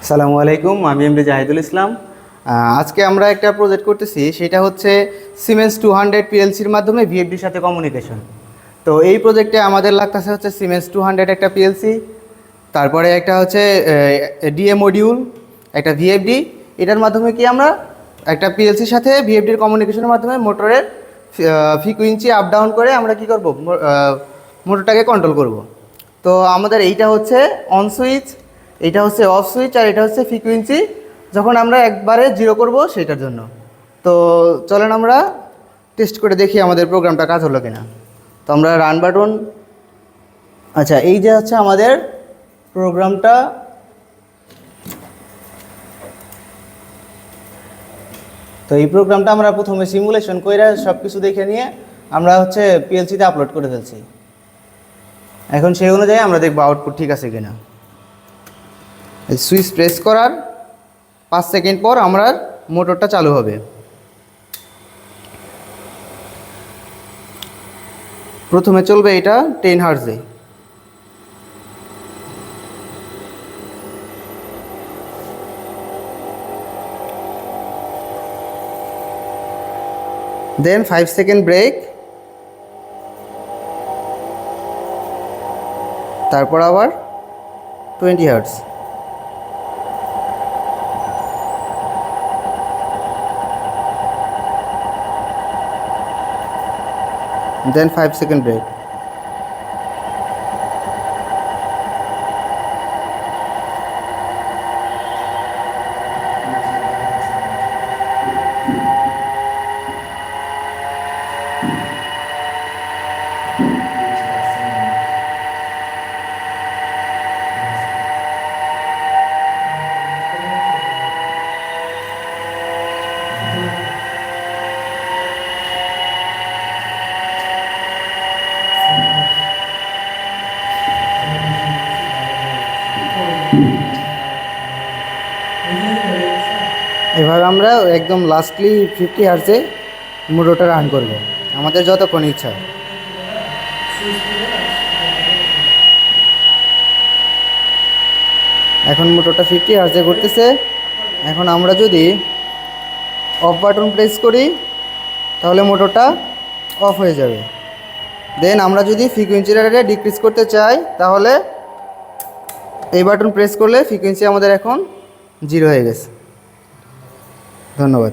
আসসালামু আলাইকুম, আমি এমডি জাহিদুল ইসলাম। আজকে আমরা একটা প্রজেক্ট করতেছি, সেটা হচ্ছে সিমেন্স 200 পিএলসির মাধ্যমে ভিএফডির সাথে কমিউনিকেশন। তো এই প্রজেক্টে আমাদের লাগতেছে হচ্ছে সিমেন্স 200 একটা পিএলসি, তারপরে একটা হচ্ছে ডিএ মডিউল, একটা ভিএফডি। এটার মাধ্যমে কি আমরা একটা পিএলসির সাথে ভিএফডির কমিউনিকেশনের মাধ্যমে মোটরের ফ্রিকুয়েন্সি আপ ডাউন করে আমরা কি করব, মোটরটাকে কন্ট্রোল করব। তো আমাদের এইটা হচ্ছে অন সুইচ, এটা হচ্ছে অফ সুইচ, আর এটা হচ্ছে ফ্রিকুয়েন্সি যখন আমরা একবারে জিরো করব সেটার জন্য। তো চলেন আমরা টেস্ট করে দেখি আমাদের প্রোগ্রামটা কাজ হলো কিনা। তো আমরা রান বাটন, আচ্ছা এই যে হচ্ছে আমাদের প্রোগ্রামটা। তো এই প্রোগ্রামটা আমরা প্রথমে সিমুলেশন করে সব কিছু দেখে নিয়ে আমরা হচ্ছে পিএলসিতে আপলোড করে ফেলছি। এখন সেই অনুযায়ী আমরা দেখব আউটপুট ঠিক আছে কিনা। সুইচ প্রেস করার 5 সেকেন্ড পর আমরা মোটরটা চালু হবে। প্রথমে চলবে এটা 10 হার্জে, দেন 5 সেকেন্ড ব্রেক, তারপর আবার 20 হার্জ, দেন 5 সেকেন্ড ব্রেক। এভাবে আমরা একদম লাস্টলি 50 হার্জে মোটরটা রান করব, আমাদের যতক্ষণ ইচ্ছা। এখন মোটরটা 50 হার্জে ঘুরতেছে। এখন আমরা যদি অফ বাটন প্রেস করি তাহলে মোটরটা অফ হয়ে যাবে। দেন আমরা যদি ফ্রিকোয়েন্সিটা ডিক্রিজ করতে চাই তাহলে এই বাটন প্রেস করলে ফ্রিকোয়েন্সি আমাদের এখন 0 হয়ে গেছে। ধন্যবাদ।